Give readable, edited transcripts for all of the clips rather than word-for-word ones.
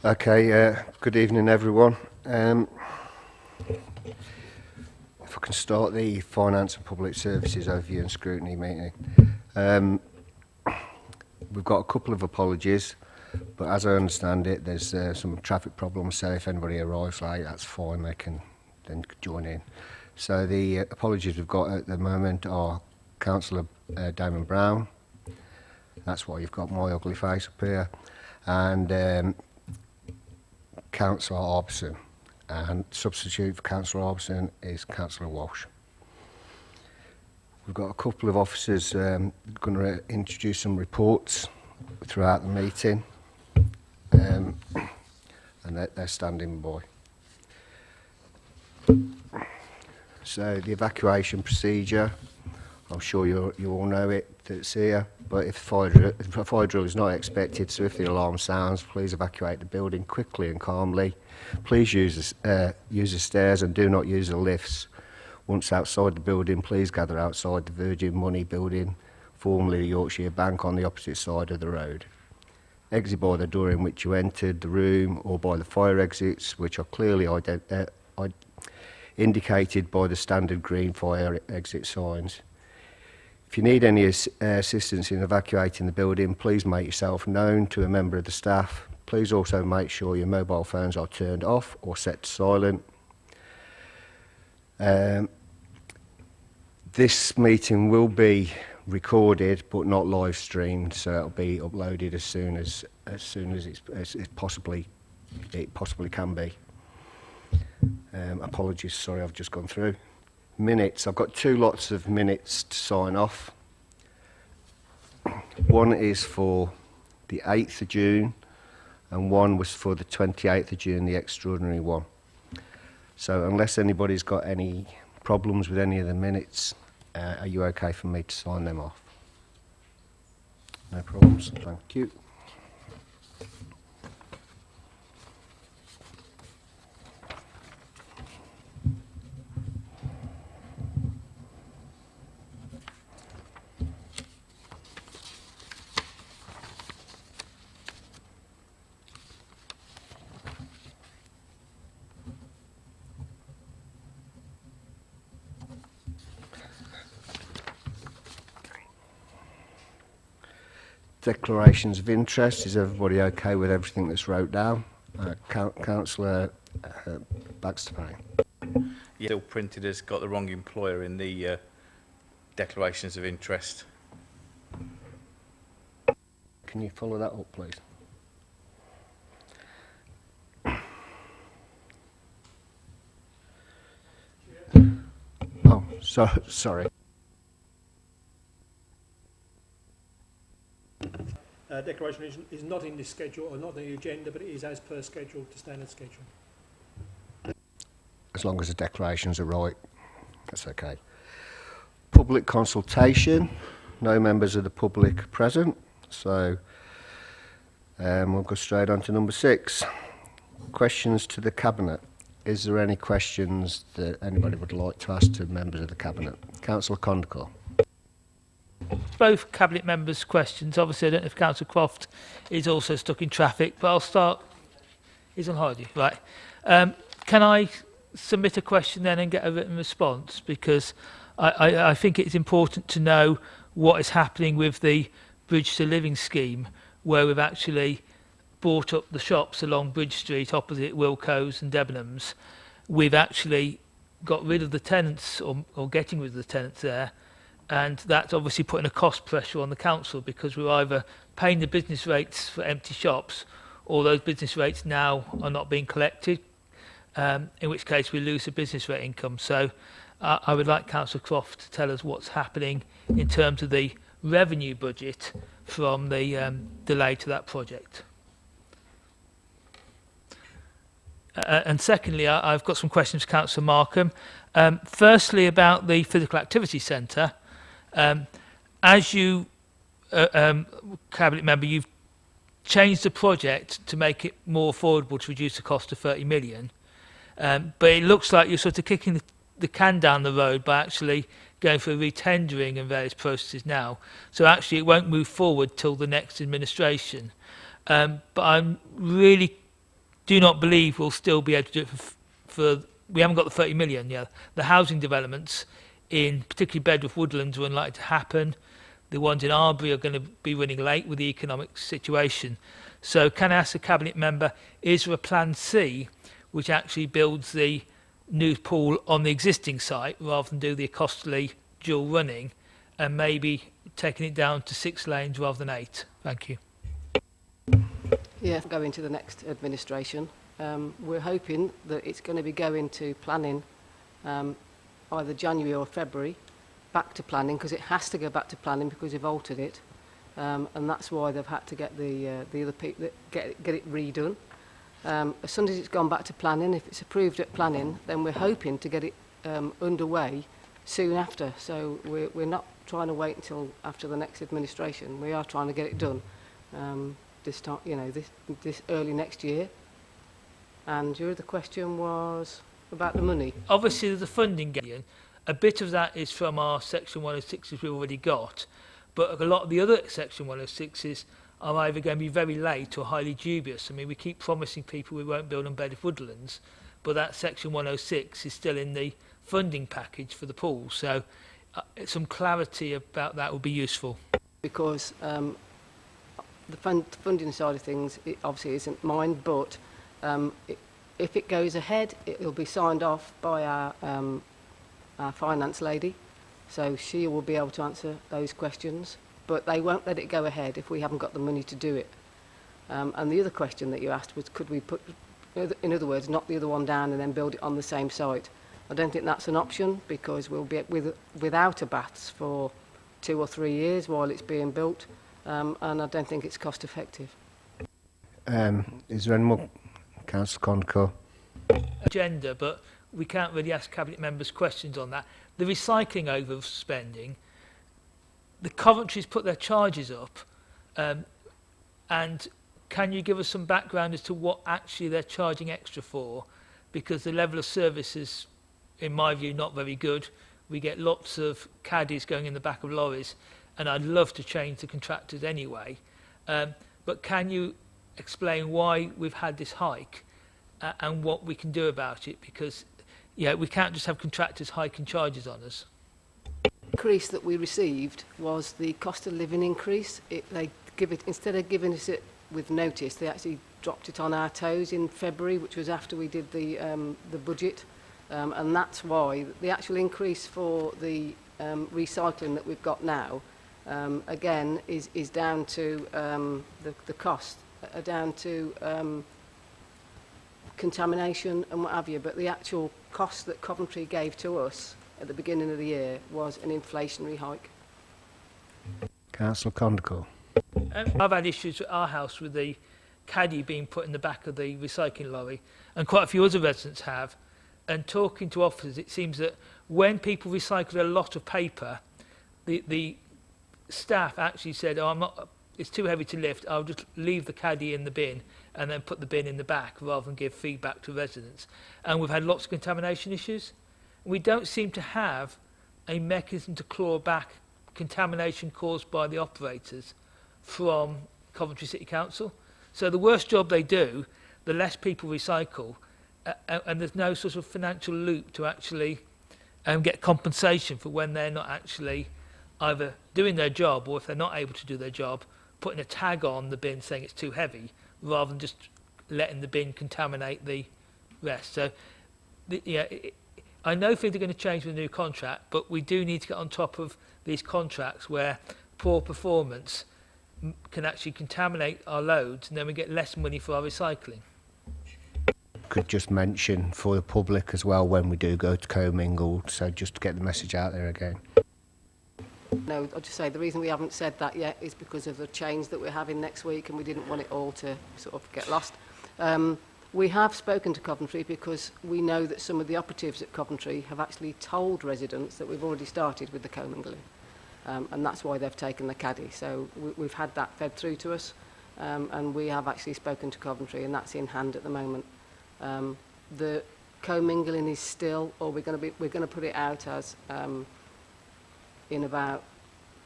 Okay, good evening everyone. If I can start the Finance and Public Services Overview and Scrutiny meeting. We've got a couple of apologies, but as I understand it, there's some traffic problems, so if anybody arrives late, that's fine, they can then join in. So the apologies we've got at the moment are Councillor Damon Brown, that's why you've got my ugly face up here, and Councillor Arbison, and substitute for Councillor Arbison is Councillor Walsh. We've got a couple of officers going to introduce some reports throughout the meeting, and they're standing by. So the evacuation procedure, I'm sure you all know it that's here, but if a fire drill is not expected, so if the alarm sounds, please evacuate the building quickly and calmly. Please use the stairs and do not use the lifts. Once outside the building, please gather outside the Virgin Money building, formerly the Yorkshire Bank, on the opposite side of the road. Exit by the door in which you entered the room or by the fire exits, which are clearly indicated by the standard green fire exit signs. If you need any assistance in evacuating the building, please make yourself known to a member of the staff. Please also make sure your mobile phones are turned off or set to silent. This meeting will be recorded but not live streamed, so it'll be uploaded as soon as it possibly can be. Apologies, sorry, I've just gone through. Minutes, I've got two lots of minutes to sign off. One is for the 8th of June and one was for the 28th of June, the extraordinary one. So unless anybody's got any problems with any of the minutes, are you okay for me to sign them off? No problems, thank you. Declarations of interest. Is everybody okay with everything that's wrote down? Councillor Baxter Payne. Yeah, still printed as got the wrong employer in the declarations of interest. Can you follow that up, please? Oh, sorry. Declaration is not in this schedule or not in the agenda, but it is as per schedule to standard schedule. As long as the declarations are right, that's okay. Public consultation, no members of the public present, so we'll go straight on to number 6. Questions to the Cabinet. Is there any questions that anybody would like to ask to members of the Cabinet? Councillor Condacott. Both Cabinet members' questions. Obviously, I don't know if Councillor Croft is also stuck in traffic, but I'll start. He's on holiday, right? Can I submit a question then and get a written response? Because I think it's important to know what is happening with the Bridge to Living scheme, where we've actually bought up the shops along Bridge Street opposite Wilco's and Debenhams. We've actually got rid of the tenants or getting rid of the tenants there. And that's obviously putting a cost pressure on the council because we're either paying the business rates for empty shops or those business rates now are not being collected, in which case we lose the business rate income. So I would like Councillor Croft to tell us what's happening in terms of the revenue budget from the delay to that project. And secondly, I've got some questions for Councillor Markham. Firstly, about the Physical Activity Centre. As you, Cabinet member, you've changed the project to make it more affordable to reduce the cost to 30 million. But it looks like you're sort of kicking the can down the road by actually going for retendering and various processes now. So actually it won't move forward till the next administration. But I'm really do not believe we'll still be able to do it for we haven't got the 30 million yet. The housing developments in particularly Bedworth Woodlands are unlikely to happen. The ones in Arbury are going to be running late with the economic situation. So can I ask the Cabinet member, is there a plan C which actually builds the new pool on the existing site rather than do the costly dual running and maybe taking it down to 6 lanes rather than 8? Thank you. Yeah, going to the next administration. We're hoping that it's going to be going to planning either January or February, back to planning, because it has to go back to planning because they've altered it, and that's why they've had to get the other people get it redone. As soon as it's gone back to planning, if it's approved at planning, then we're hoping to get it underway soon after. So we're not trying to wait until after the next administration. We are trying to get it done this time, you know, this early next year. And your other question was about the money. Obviously, there's a funding gain. A bit of that is from our Section 106s we've already got, but a lot of the other Section 106s are either going to be very late or highly dubious. I mean, we keep promising people we won't build on Bedworth Woodlands, but that Section 106 is still in the funding package for the pool. So some clarity about that would be useful. Because the funding side of things, it obviously isn't mine, but if it goes ahead, it'll be signed off by our finance lady, so she will be able to answer those questions, but they won't let it go ahead if we haven't got the money to do it. And the other question that you asked was, could we put, in other words, knock the other one down and then build it on the same site? I don't think that's an option, because we'll be without a baths for 2 or 3 years while it's being built, and I don't think it's cost effective. Is there any more? Councillor Conco. Agenda, but we can't really ask Cabinet members questions on that. The recycling overspending, the Coventry's put their charges up, and can you give us some background as to what actually they're charging extra for? Because the level of service is, in my view, not very good. We get lots of caddies going in the back of lorries, and I'd love to change the contractors anyway. But can you explain why we've had this hike and what we can do about it? Because we can't just have contractors hiking charges on us. The increase that we received was the cost of living increase. They give it, instead of giving us it with notice, they actually dropped it on our toes in February, which was after we did the budget, and that's why the actual increase for the recycling that we've got now again is down to the cost, down to contamination and what have you, but the actual cost that Coventry gave to us at the beginning of the year was an inflationary hike. Councillor Conco. I've had issues at our house with the caddy being put in the back of the recycling lorry, and quite a few other residents have. And talking to officers, it seems that when people recycle a lot of paper, the staff actually said, it's too heavy to lift, I'll just leave the caddy in the bin and then put the bin in the back rather than give feedback to residents. And we've had lots of contamination issues. We don't seem to have a mechanism to claw back contamination caused by the operators from Coventry City Council. So the worse job they do, the less people recycle, and there's no sort of financial loop to actually get compensation for when they're not actually either doing their job, or if they're not able to do their job, putting a tag on the bin saying it's too heavy, rather than just letting the bin contaminate the rest. So, I know things are going to change with the new contract, but we do need to get on top of these contracts where poor performance can actually contaminate our loads, and then we get less money for our recycling. Could just mention for the public as well when we do go to commingle, so just to get the message out there again. No, I'll just say the reason we haven't said that yet is because of the change that we're having next week, and we didn't want it all to sort of get lost. We have spoken to Coventry because we know that some of the operatives at Coventry have actually told residents that we've already started with the commingling, and that's why they've taken the caddy. So we've had that fed through to us, and we have actually spoken to Coventry, and that's in hand at the moment. The commingling is still, or we're going to put it out as in about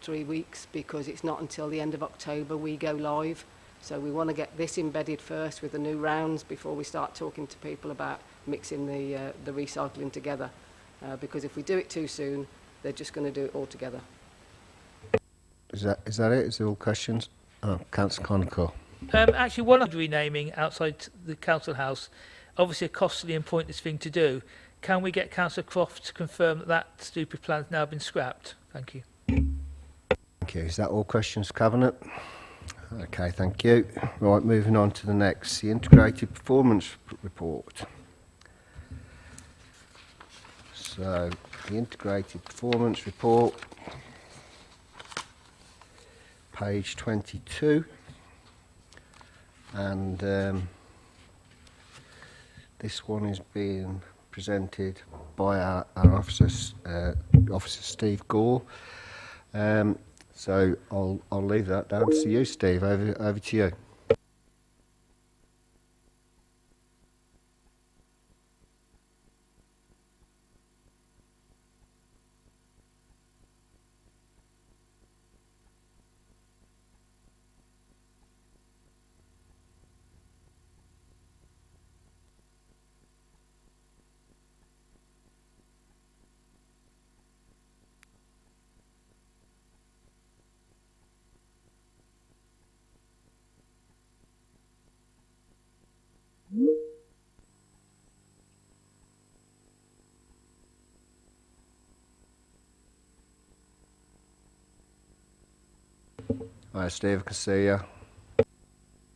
3 weeks, because it's not until the end of October we go live. So we want to get this embedded first with the new rounds before we start talking to people about mixing the recycling together. Because if we do it too soon, they're just going to do it all together. Is that it? Is there all questions? Oh, Councillor Conacher. Actually, one of renaming outside the council house, obviously a costly and pointless thing to do. Can we get Councillor Croft to confirm that that stupid plan's now been scrapped? Thank you. Thank you. Is that all questions, Cabinet? Okay, thank you. Right, moving on to the next, the Integrated Performance Report. So, the Integrated Performance Report, page 22, and this one is being presented by our officer, Officer Steve Gore. So I'll leave that down to you, Steve. Over to you. Hi, Steve. I can see you.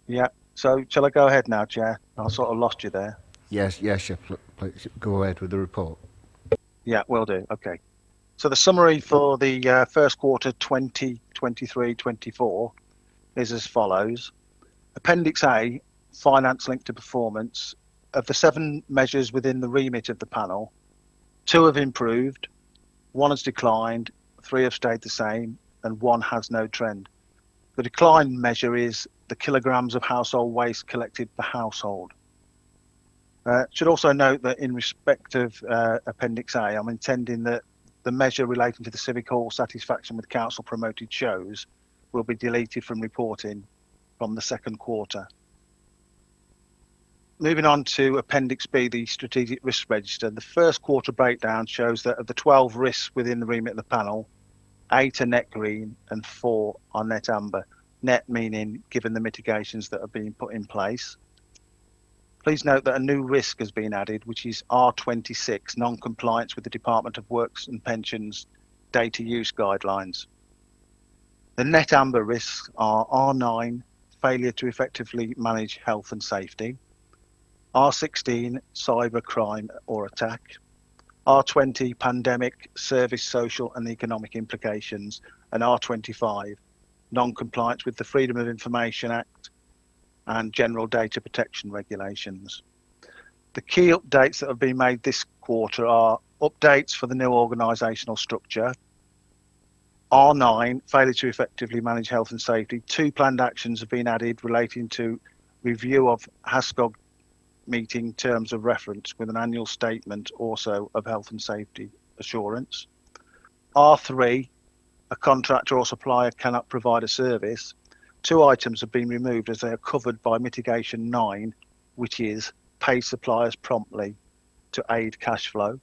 Yeah. So shall I go ahead now, Chair? I sort of lost you there. Yes, you please go ahead with the report. Yeah, will do. Okay. So the summary for the first quarter 2023-24 is as follows. Appendix A, finance linked to performance. Of the 7 measures within the remit of the panel, 2 have improved, 1 has declined, 3 have stayed the same, and 1 has no trend. The decline measure is the kilograms of household waste collected per household. Should also note that in respect of Appendix A, I'm intending that the measure relating to the Civic Hall satisfaction with council promoted shows will be deleted from reporting from the second quarter. Moving on to Appendix B, the Strategic Risk Register, the first quarter breakdown shows that of the 12 risks within the remit of the panel, 8 are net green and 4 are net amber. Net meaning given the mitigations that are being put in place. Please note that a new risk has been added, which is R26, non-compliance with the Department of Works and Pensions data use guidelines. The net amber risks are R9, failure to effectively manage health and safety, R16, cyber crime or attack, R20, pandemic, service, social and economic implications, and R25, non-compliance with the Freedom of Information Act and general data protection regulations. The key updates that have been made this quarter are updates for the new organisational structure, R9, failure to effectively manage health and safety. 2 planned actions have been added relating to review of HASCOG meeting terms of reference with an annual statement also of health and safety assurance. R3, a contractor or supplier cannot provide a service. 2 items have been removed as they are covered by mitigation 9, which is pay suppliers promptly to aid cash flow.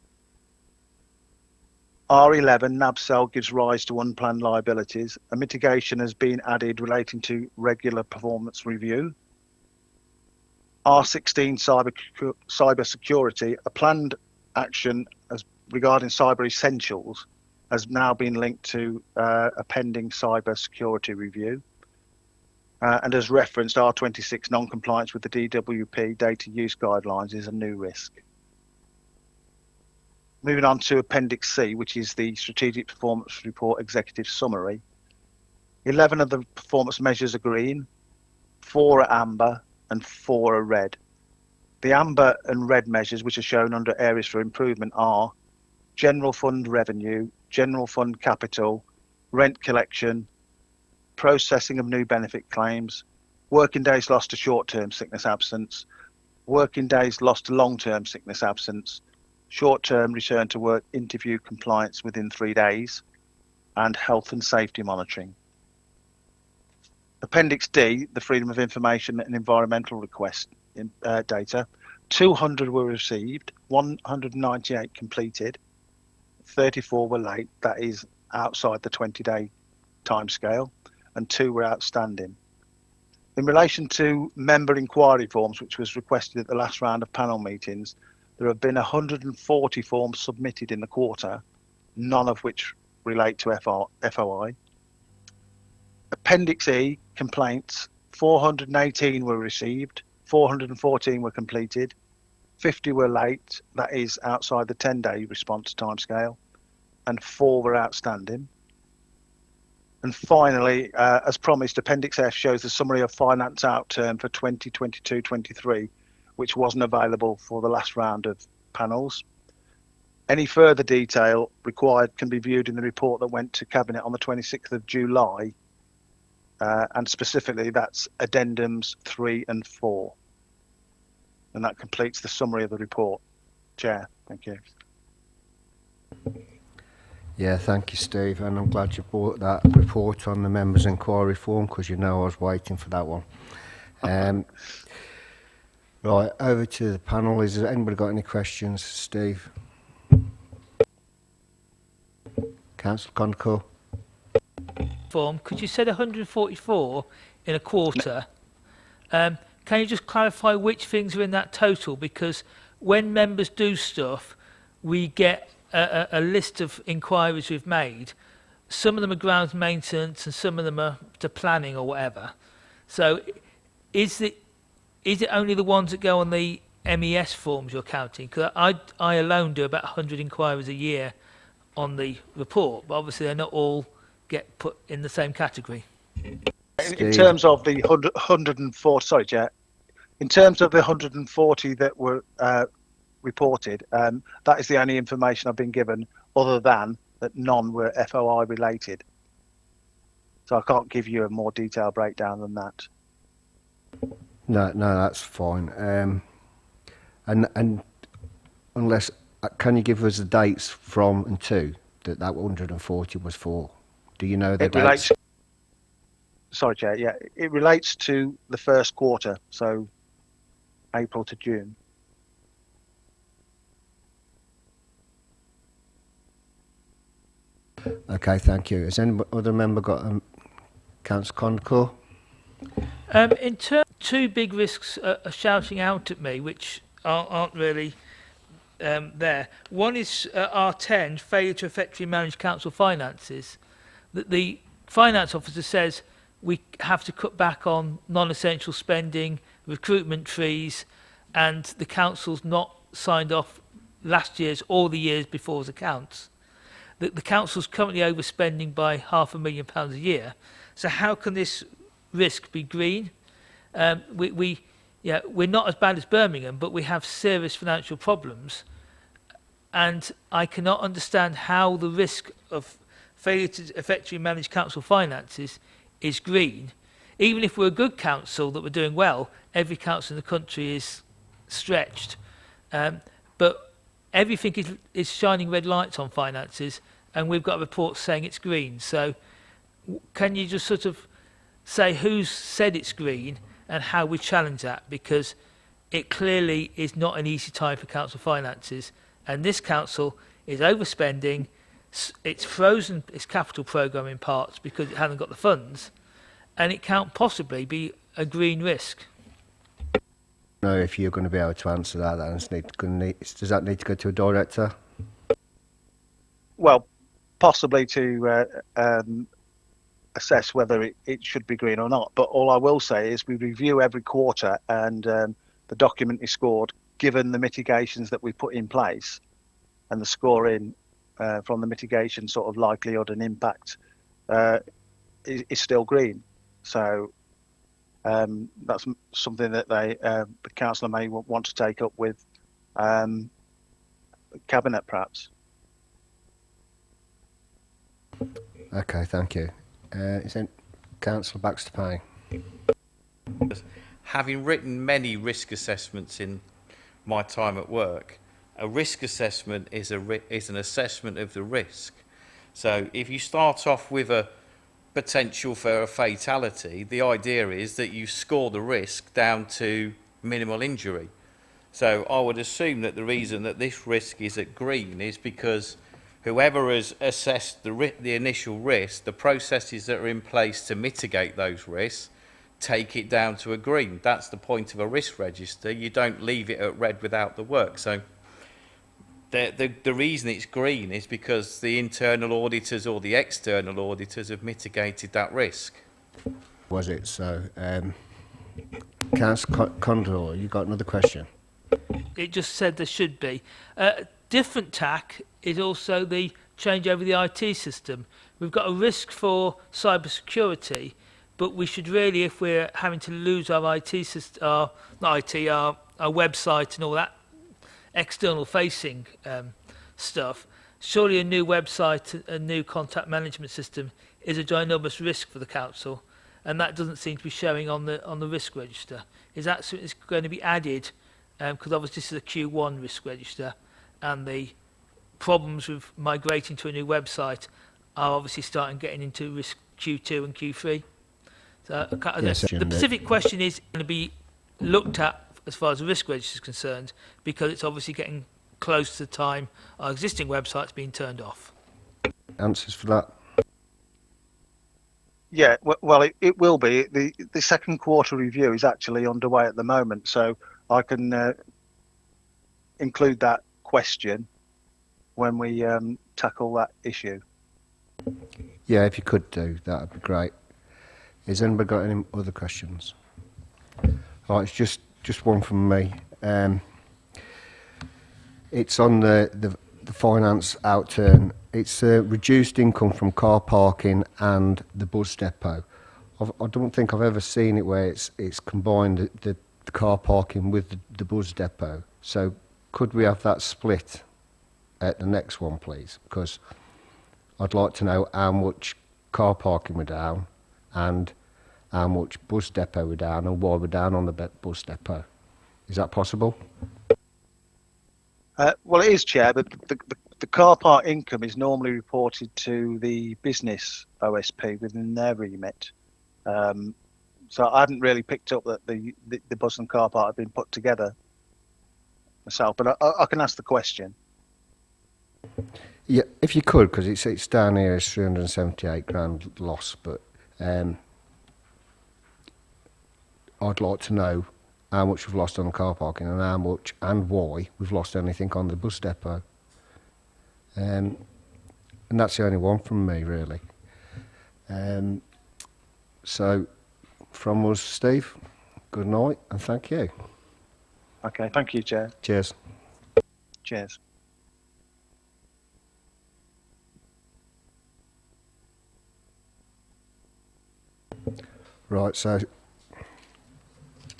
R11, NABCEL gives rise to unplanned liabilities. A mitigation has been added relating to regular performance review. R16, cyber security, a planned action as regarding cyber essentials has now been linked to a pending cyber security review. And as referenced, R26, non-compliance with the DWP data use guidelines is a new risk. Moving on to Appendix C, which is the Strategic Performance Report Executive Summary. 11 of the performance measures are green, 4 are amber, and 4 are red. The amber and red measures, which are shown under areas for improvement, are general fund revenue, general fund capital, rent collection, processing of new benefit claims, working days lost to short-term sickness absence, working days lost to long-term sickness absence, short-term return to work interview compliance within 3 days, and health and safety monitoring. Appendix D, the Freedom of Information and Environmental Request data. 200 were received, 198 completed, 34 were late, that is outside the 20-day timescale, and 2 were outstanding. In relation to member inquiry forms, which was requested at the last round of panel meetings, there have been 140 forms submitted in the quarter, none of which relate to FOI. Appendix E, complaints, 418 were received, 414 were completed, 50 were late, that is outside the 10-day response timescale, and 4 were outstanding. And finally, as promised, Appendix F shows the summary of finance outturn for 2022-23, which wasn't available for the last round of panels. Any further detail required can be viewed in the report that went to Cabinet on the 26th of July, and specifically that's addendums 3 and 4. And that completes the summary of the report. Chair, thank you. Yeah, thank you, Steve, and I'm glad you brought that report on the members' inquiry form, because you know I was waiting for that one. Right, over to the panel. Has anybody got any questions, Steve? Councillor Conco? Form, because you said 144 in a quarter. Can you just clarify which things are in that total? Because when members do stuff, we get a list of inquiries we've made. Some of them are grounds maintenance and some of them are to planning or whatever. So is it only the ones that go on the MES forms you're counting? Because I alone do about 100 inquiries a year on the report, but obviously they're not all get put in the same category. In terms of the 104, sorry, Chair. In terms of the 140 that were reported, that is the only information I've been given, other than that none were FOI related. So I can't give you a more detailed breakdown than that. No, that's fine. And unless, can you give us the dates from and to that 140 was for? Do you know the It dates? relates. Sorry, Chair. Yeah, it relates to the first quarter, so April to June. Okay, thank you. Has any other member got Councillor Conco? In terms, two big risks are shouting out at me, which aren't really there. One is R10, failure to effectively manage council finances. The finance officer says we have to cut back on non-essential spending, recruitment fees, and the council's not signed off last year's or the years before's accounts. The council's currently overspending by £500,000 a year. So how can this risk be green? We're not as bad as Birmingham, but we have serious financial problems. And I cannot understand how the risk of failure to effectively manage council finances is green. Even if we're a good council that we're doing well, every council in the country is stretched. But everything is shining red lights on finances, and we've got a report saying it's green. So can you just sort of say who's said it's green and how we challenge that? Because it clearly is not an easy time for council finances, and this council is overspending. It's frozen its capital programme in parts because it hasn't got the funds, and it can't possibly be a green risk. No, if you're going to be able to answer that, does that need to go to a director? Well, possibly to assess whether it should be green or not. But all I will say is we review every quarter, and the document is scored given the mitigations that we put in place, and the scoring from the mitigation sort of likelihood and impact is still green. So that's something that the councillor may want to take up with Cabinet, perhaps. Okay, thank you. Is it Councillor Baxter Payne? Having written many risk assessments in my time at work, a risk assessment is an assessment of the risk. So if you start off with a potential for a fatality, the idea is that you score the risk down to minimal injury. So I would assume that the reason that this risk is at green is because whoever has assessed the initial risk, the processes that are in place to mitigate those risks, take it down to a green. That's the point of a risk register. You don't leave it at red without the work. So the reason it's green is because the internal auditors or the external auditors have mitigated that risk. Was it? So, Councillor Condor, you got another question? It just said there should be. Different tack is also the change over the IT system. We've got a risk for cybersecurity, but we should really, if we're having to lose our IT system, our website and all that external facing stuff, surely a new website, a new contact management system is a ginormous risk for the council, and that doesn't seem to be showing on the risk register. Is that something that's going to be added? Because obviously this is a Q1 risk register, and the problems with migrating to a new website are obviously starting getting into risk Q2 and Q3. So Yes, the Jim, specific question is going to be looked at as far as the risk register is concerned, because it's obviously getting close to the time our existing website's being turned off. Answers for that? Yeah, well, it will be. The second quarter review is actually underway at the moment, so I can include that question when we tackle that issue. Yeah, if you could do, that would be great. Has anybody got any other questions? Right, it's just one from me. It's on the finance outturn. It's reduced income from car parking and the bus depot. I don't think I've ever seen it where it's combined the car parking with the bus depot. So could we have that split at the next one, please? Because I'd like to know how much car parking we're down and how much bus depot we're down and why we're down on the bus depot. Is that possible? Well, it is, Chair, but the car park income is normally reported to the business OSP within their remit. So I hadn't really picked up that the bus and car park had been put together myself, but I can ask the question. Yeah, if you could, because it's down here as 378 grand loss, but I'd like to know how much we've lost on the car parking and how much and why we've lost anything on the bus depot. And that's the only one from me, really. So, from us, Steve, good night and thank you. Okay, thank you, Chair. Cheers. Cheers. Right, so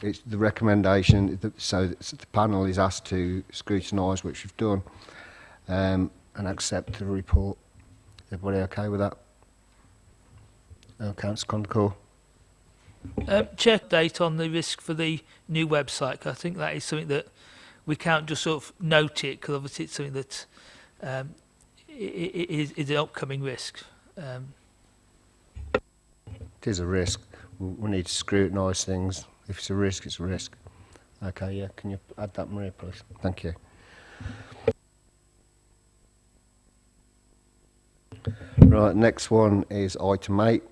it's the recommendation, so the panel is asked to scrutinise, which we've done, and accept the report. Everybody okay with that? Councillor Concourt? Chair, date on the risk for the new website. 'Cause I think that is something that we can't just sort of note it, because obviously it's something that is an upcoming risk. It is a risk. We need to scrutinise things. If it's a risk, it's a risk. Okay, yeah. Can you add that, Maria, please? Thank you. Right, next one is item 8,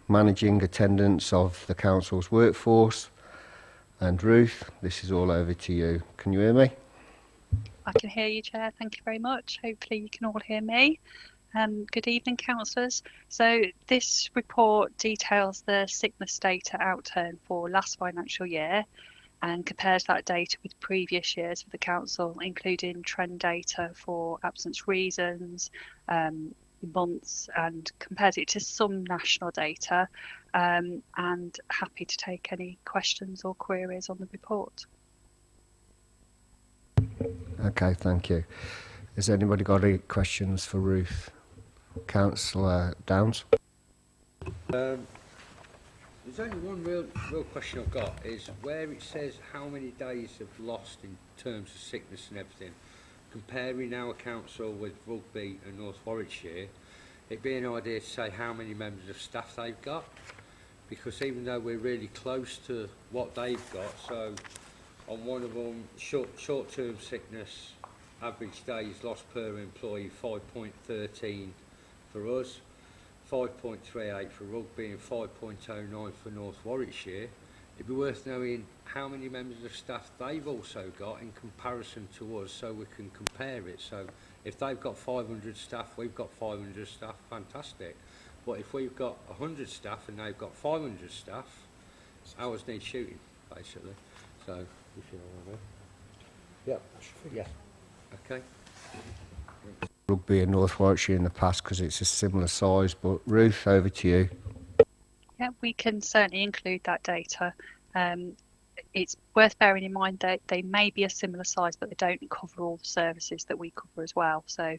managing attendance of the council's workforce. And Ruth, this is all over to you. Can you hear me? I can hear you, Chair. Thank you very much. Hopefully you can all hear me. Good evening, councillors. So this report details the sickness data outturn for last financial year and compares that data with previous years for the council, including trend data for absence reasons, months, and compares it to some national data, and happy to take any questions or queries on the report. Okay, thank you. Has anybody got any questions for Ruth? Councillor Downs? There's only one real question I've got, is where it says how many days have lost in terms of sickness and everything, comparing our council with Rugby and North Warwickshire, it'd be an idea to say how many members of staff they've got, because even though we're really close to what they've got, so on one of them, short-term sickness, average days lost per employee 5.13 for us, 5.38 for Rugby and 5.09 for North Warwickshire. It'd be worth knowing how many members of staff they've also got in comparison to us, so we can compare it. So if they've got 500 staff, we've got 500 staff, fantastic. But if we've got 100 staff and they've got 500 staff, ours need shooting, basically. So, if you know what I mean. Yep. Yeah. Okay. Rugby and North Warwickshire in the past because it's a similar size, but Ruth, over to you. Yeah, we can certainly include that data. It's worth bearing in mind that they may be a similar size, but they don't cover all the services that we cover as well. So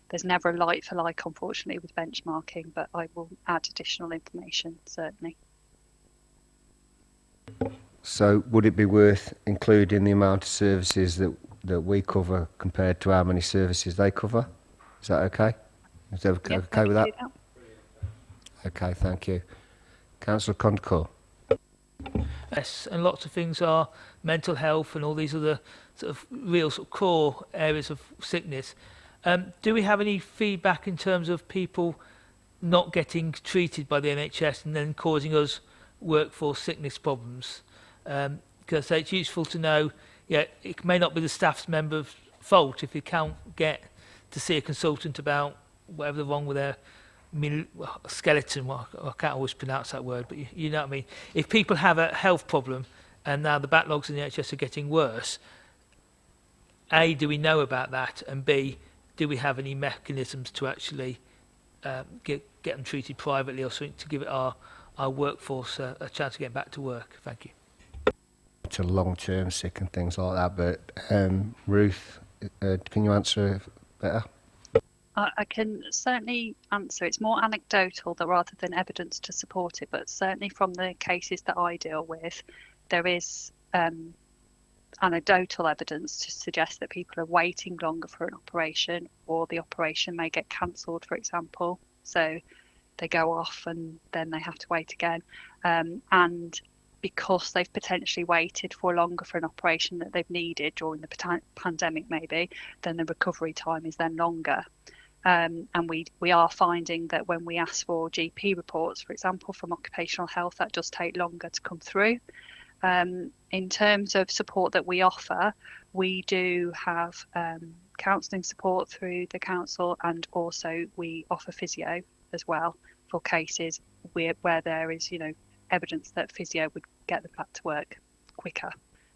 there's never a like for like, unfortunately, with benchmarking, but I will add additional information, certainly. So would it be worth including the amount of services that we cover compared to how many services they cover? Is that okay? Is that okay, Yep, okay with that? do that. Okay, thank you. Councillor Condcore. Yes, and lots of things are mental health and all these other sort of real sort of core areas of sickness. Do we have any feedback in terms of people not getting treated by the NHS and then causing us workforce sickness problems? Because it's useful to know, yeah, it may not be the staff's member's fault if you can't get to see a consultant about whatever's wrong with their skeleton. Well, I can't always pronounce that word, but you know what I mean. If people have a health problem and now the backlogs in the NHS are getting worse, A, do we know about that? And B, do we have any mechanisms to actually get them treated privately or something to give it our workforce a chance of getting back to work? Thank you. To long-term sick and things like that, but Ruth, can you answer better? I can certainly answer. It's more anecdotal rather than evidence to support it, but certainly from the cases that I deal with, there is anecdotal evidence to suggest that people are waiting longer for an operation, or the operation may get cancelled, for example. So they go off and then they have to wait again. And because they've potentially waited for longer for an operation that they've needed during the pandemic maybe, then the recovery time is then longer. And we are finding that when we ask for GP reports, for example, from occupational health, that does take longer to come through. In terms of support that we offer, we do have counselling support through the council, and also we offer physio as well for cases where there is, evidence that physio would get them back to work quicker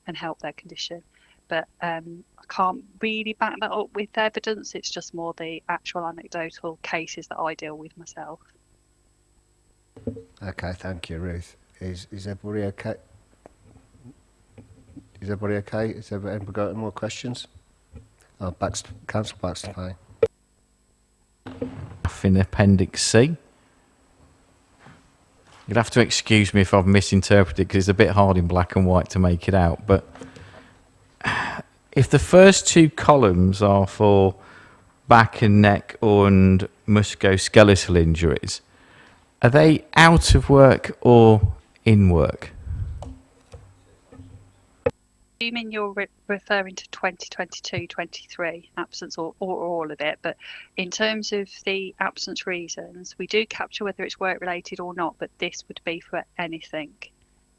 and help their condition. But I can't really back that up with evidence. It's just more the actual anecdotal cases that I deal with myself. Okay, thank you, Ruth. Is everybody okay? Is everybody okay? Has everybody got any more questions? Councillor Baxter Payne. In Appendix C. You'll have to excuse me if I've misinterpreted, because it's a bit hard in black and white to make it out, but if the first two columns are for back and neck and musculoskeletal injuries, are they out of work or in work? You mean you're referring to 2022-23 absence, or all of it? But in terms of the absence reasons, we do capture whether it's work related or not, but this would be for anything.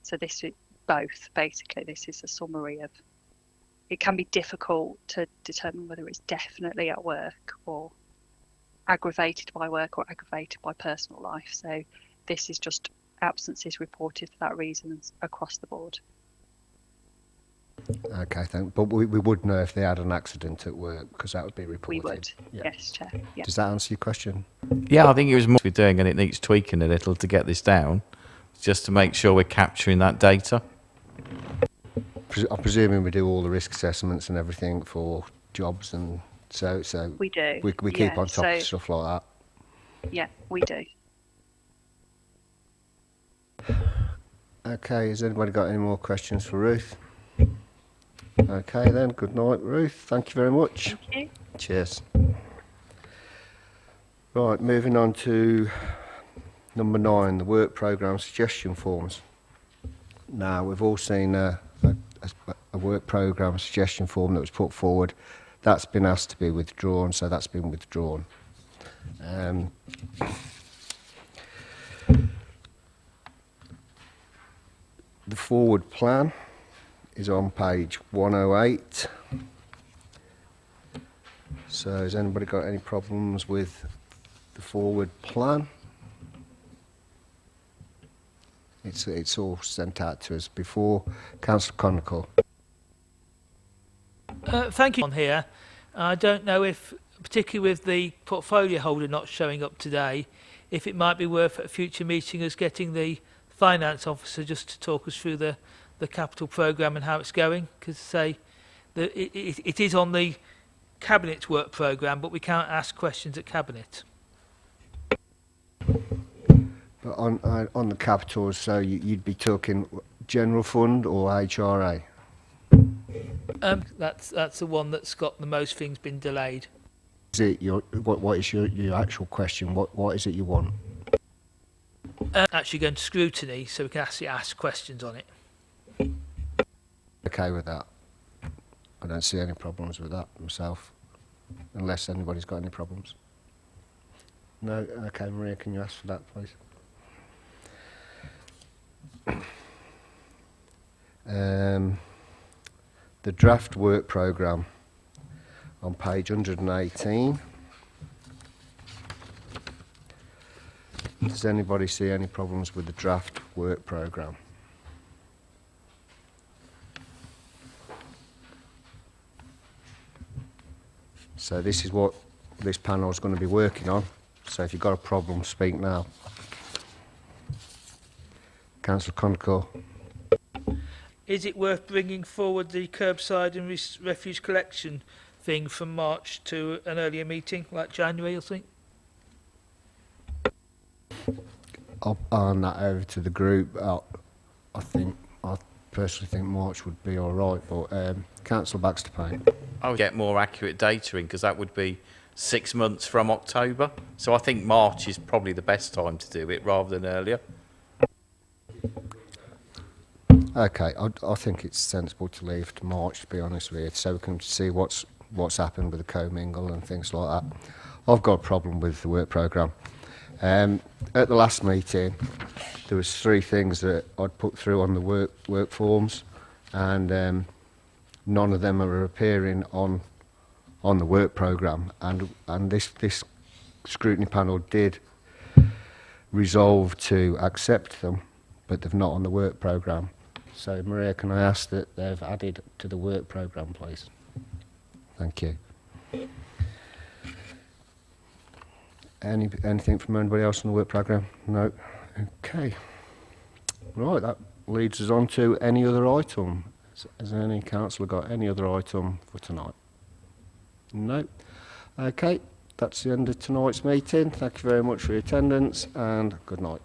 So this is both, basically. This is a summary of. It can be difficult to determine whether it's definitely at work or aggravated by work or aggravated by personal life. So this is just absences reported for that reason across the board. Okay, thank. But we would know if they had an accident at work, because that would be reported. We would, yeah. Yes, Chair. Yeah. Does that answer your question? Yeah, I think it was more we're doing, and it needs tweaking a little to get this down, just to make sure we're capturing that data. I'm presuming we do all the risk assessments and everything for jobs, and so We do. We keep on top of stuff like that. Yeah, we do. Okay, has anybody got any more questions for Ruth? Okay then, good night, Ruth. Thank you very much. Thank you. Cheers. Right, moving on to number 9, the work programme suggestion forms. Now, we've all seen a work programme suggestion form that was put forward. That's been asked to be withdrawn, so that's been withdrawn. The forward plan is on page 108. So has anybody got any problems with the forward plan? It's all sent out to us before. Councillor Conical. Thank you. On here, I don't know if, particularly with the portfolio holder not showing up today, if it might be worth at a future meeting us getting the finance officer just to talk us through the capital programme and how it's going, because say it is on the cabinet work programme, but we can't ask questions at cabinet. But on the capitals, so you'd be talking general fund or HRA? That's the one that's got the most things been delayed. Is it what is your actual question? What is it you want? Actually going to scrutiny, so we can actually ask questions on it. Okay with that. I don't see any problems with that myself, unless anybody's got any problems. No? Okay, Maria, can you ask for that, please? The draft work programme on page 118. Does anybody see any problems with the draft work programme? So this is what this panel is going to be working on. So if you've got a problem, speak now. Councillor Conical. Is it worth bringing forward the curbside and refuse collection thing from March to an earlier meeting, like January, I think? I'll arm that over to the group. I personally think March would be all right, but Councillor Baxter Payne. I would get more accurate data in, because that would be 6 months from October. So I think March is probably the best time to do it rather than earlier. Okay, I think it's sensible to leave to March, to be honest with you, so we can see what's happened with the commingle and things like that. I've got a problem with the work programme. At the last meeting, there was 3 things that I'd put through on the work forms, and none of them are appearing on the work programme, and this scrutiny panel did resolve to accept them, but they've not on the work programme. So Maria, can I ask that they've added to the work programme, please? Thank you. Anything from anybody else on the work programme? No. Okay. Right, that leads us on to any other item. Has any councillor got any other item for tonight? No. Okay, that's the end of tonight's meeting. Thank you very much for your attendance, and good night.